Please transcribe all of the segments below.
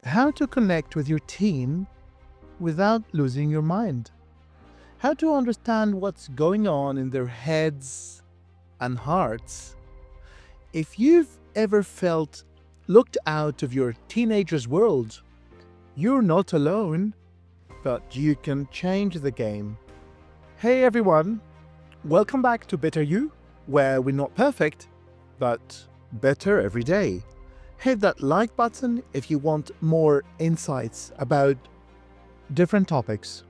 How to connect with your teen without losing your mind. How to understand what's going on in their heads and hearts. If you've ever felt looked out of your teenager's world, you're not alone, but you can change the game. Hey everyone, welcome back to Better You, where we're not perfect, but better every day. Hit that like button if you want more insights about different topics.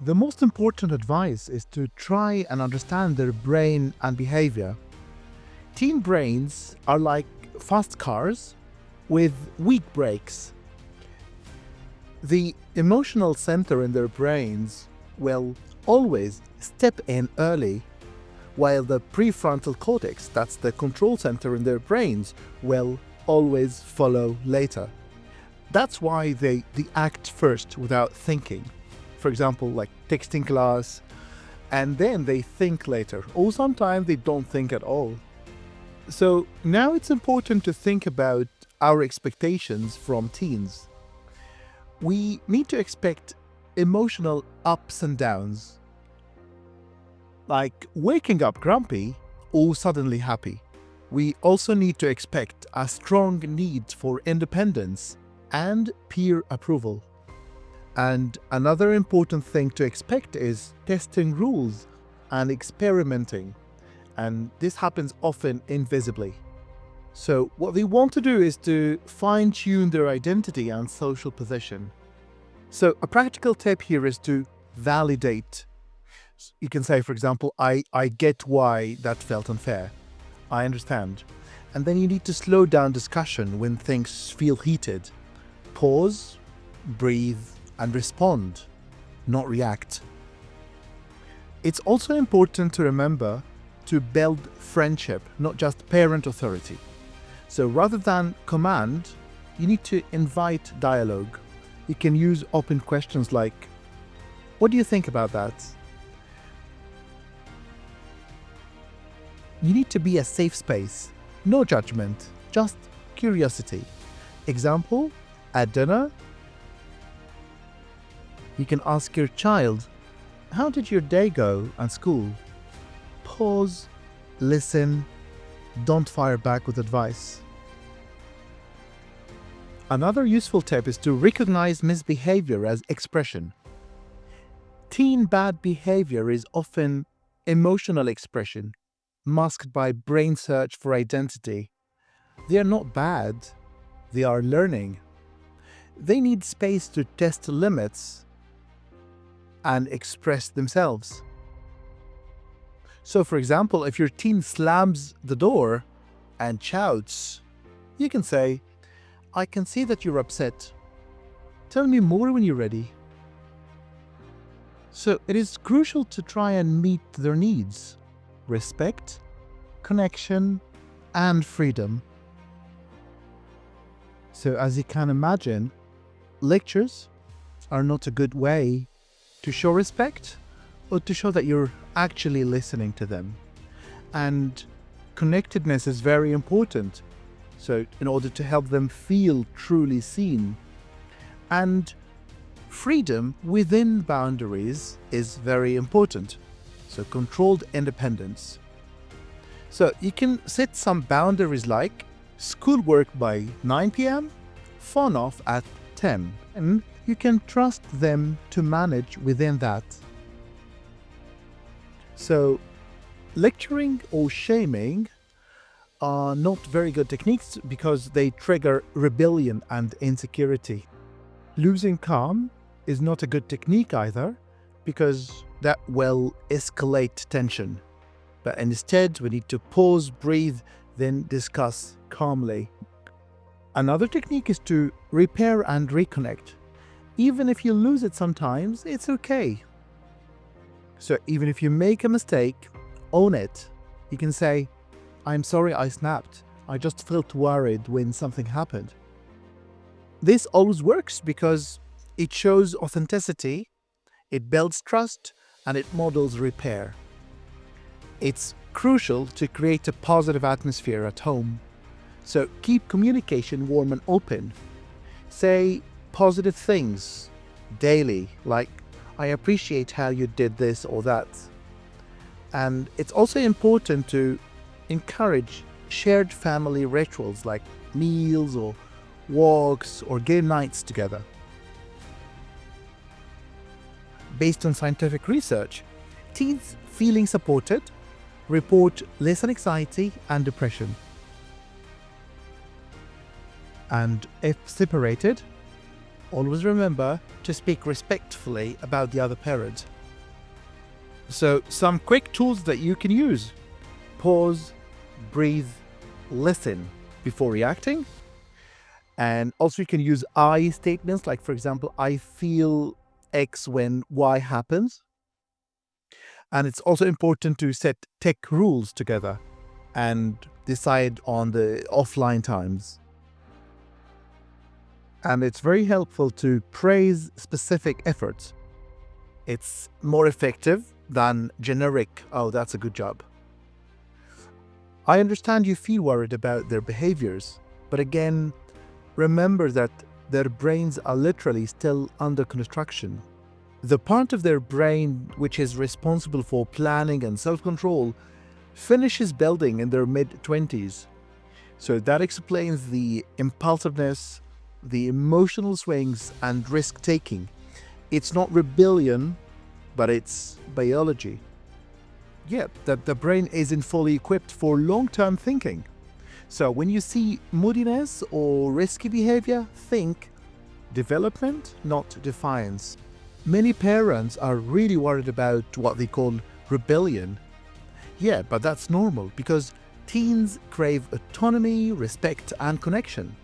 The most important advice is to try and understand their brain and behavior. Teen brains are like fast cars with weak brakes. The emotional center in their brains will always step in early, while the prefrontal cortex, that's the control center in their brains, will always follow later. That's why they act first without thinking. For example, like texting class, and then they think later, or sometimes they don't think at all. So now it's important to think about our expectations from teens. We need to expect emotional ups and downs, like waking up grumpy or suddenly happy. We also need to expect a strong need for independence and peer approval. And another important thing to expect is testing rules and experimenting. And this happens often invisibly. So what they want to do is to fine-tune their identity and social position. So a practical tip here is to validate. You can say, for example, I get why that felt unfair. I understand. And then you need to slow down discussion when things feel heated. Pause, breathe, and respond, not react. It's also important to remember to build friendship, not just parent authority. So rather than command, you need to invite dialogue. You can use open questions like, what do you think about that? You need to be a safe space, no judgment, just curiosity. Example, at dinner, you can ask your child, how did your day go at school? Pause, listen, don't fire back with advice. Another useful tip is to recognize misbehavior as expression. Teen bad behavior is often emotional expression, masked by brain search for identity. They are not bad, they are learning. They need space to test limits and express themselves. So for example, if your teen slams the door and shouts, you can say, I can see that you're upset. Tell me more when you're ready. So it is crucial to try and meet their needs: respect, connection, and freedom. So as you can imagine, lectures are not a good way to show respect or to show that you're actually listening to them. And connectedness is very important. So in order to help them feel truly seen. And freedom within boundaries is very important. So controlled independence. So you can set some boundaries like schoolwork by 9 p.m., phone off at 10, and you can trust them to manage within that. So lecturing or shaming are not very good techniques because they trigger rebellion and insecurity. Losing calm is not a good technique either because that will escalate tension. But instead, we need to pause, breathe, then discuss calmly. Another technique is to repair and reconnect. Even if you lose it sometimes, it's okay. So even if you make a mistake, own it. You can say, I'm sorry I snapped. I just felt worried when something happened. This always works because it shows authenticity, it builds trust, and it models repair. It's crucial to create a positive atmosphere at home. So keep communication warm and open. Say positive things daily, like, I appreciate how you did this or that. And it's also important to encourage shared family rituals like meals or walks or game nights together. Based on scientific research, teens feeling supported report less anxiety and depression. And if separated, always remember to speak respectfully about the other parent. So, some quick tools that you can use: pause, breathe, listen before reacting. And also, you can use I statements, like, for example, I feel X when Y happens. And it's also important to set tech rules together and decide on the offline times. And it's very helpful to praise specific efforts. It's more effective than generic, oh, that's a good job. I understand you feel worried about their behaviors, but again, remember that their brains are literally still under construction. The part of their brain which is responsible for planning and self-control finishes building in their mid-20s. So that explains the impulsiveness, the emotional swings, and risk-taking. It's not rebellion, but it's biology. Yeah, that the brain isn't fully equipped for long-term thinking. So when you see moodiness or risky behavior, think development, not defiance. Many parents are really worried about what they call rebellion. Yeah, but that's normal because teens crave autonomy, respect, and connection.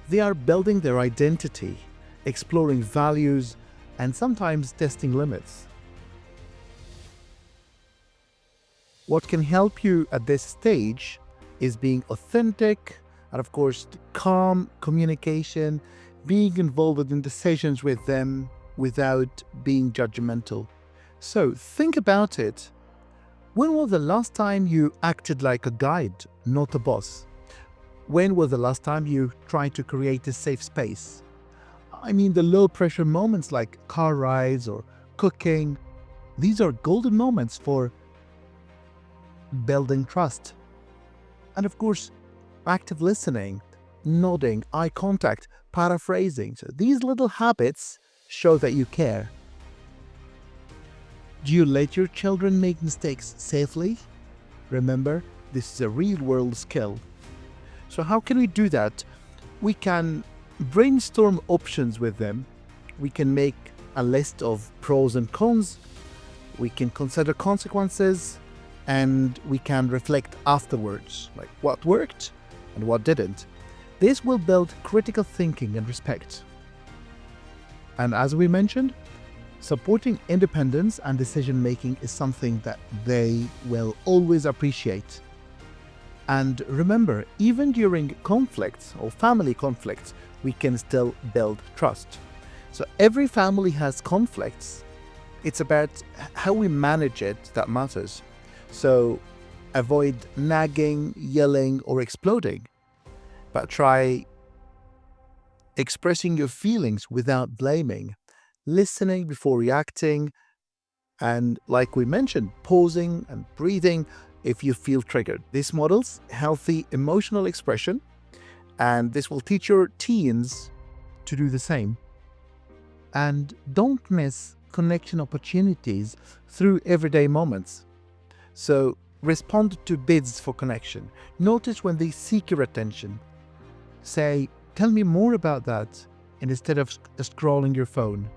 They are building their identity, exploring values, and sometimes testing limits. What can help you at this stage is being authentic and, of course, calm communication, being involved in decisions with them without being judgmental. So think about it. When was the last time you acted like a guide, not a boss? When was the last time you tried to create a safe space? I mean, the low pressure moments like car rides or cooking, these are golden moments for building trust. And of course, active listening, nodding, eye contact, paraphrasing. So these little habits show that you care. Do you let your children make mistakes safely? Remember, this is a real-world skill. So how can we do that? We can brainstorm options with them. We can make a list of pros and cons. We can consider consequences. And we can reflect afterwards, like what worked and what didn't. This will build critical thinking and respect. And as we mentioned, supporting independence and decision-making is something that they will always appreciate. And remember, even during conflicts or family conflicts, we can still build trust. So every family has conflicts. It's about how we manage it that matters. So avoid nagging, yelling, or exploding, but try expressing your feelings without blaming, listening before reacting, and, like we mentioned, pausing and breathing if you feel triggered. This models healthy emotional expression, and this will teach your teens to do the same. And don't miss connection opportunities through everyday moments. So respond to bids for connection. Notice when they seek your attention. Say, tell me more about that, instead of scrolling your phone.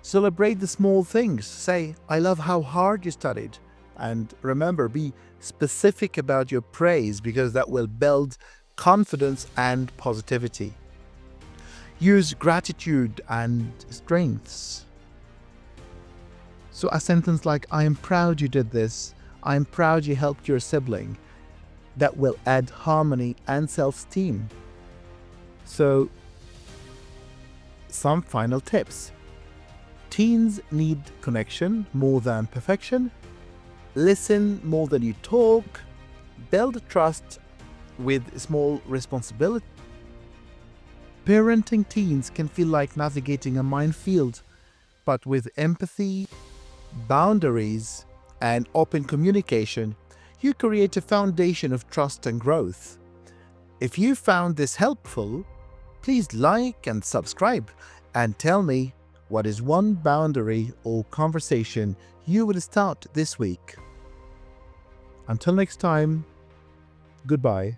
Celebrate the small things. Say, I love how hard you studied. And remember, be specific about your praise because that will build confidence and positivity. Use gratitude and strengths. So a sentence like, I am proud you did this. I am proud you helped your sibling. That will add harmony and self-esteem. So, some final tips. Teens need connection more than perfection. Listen more than you talk. Build trust with small responsibility. Parenting teens can feel like navigating a minefield, but with empathy, boundaries, and open communication, you create a foundation of trust and growth. If you found this helpful, please like and subscribe and tell me what is one boundary or conversation you will start this week. Until next time, goodbye.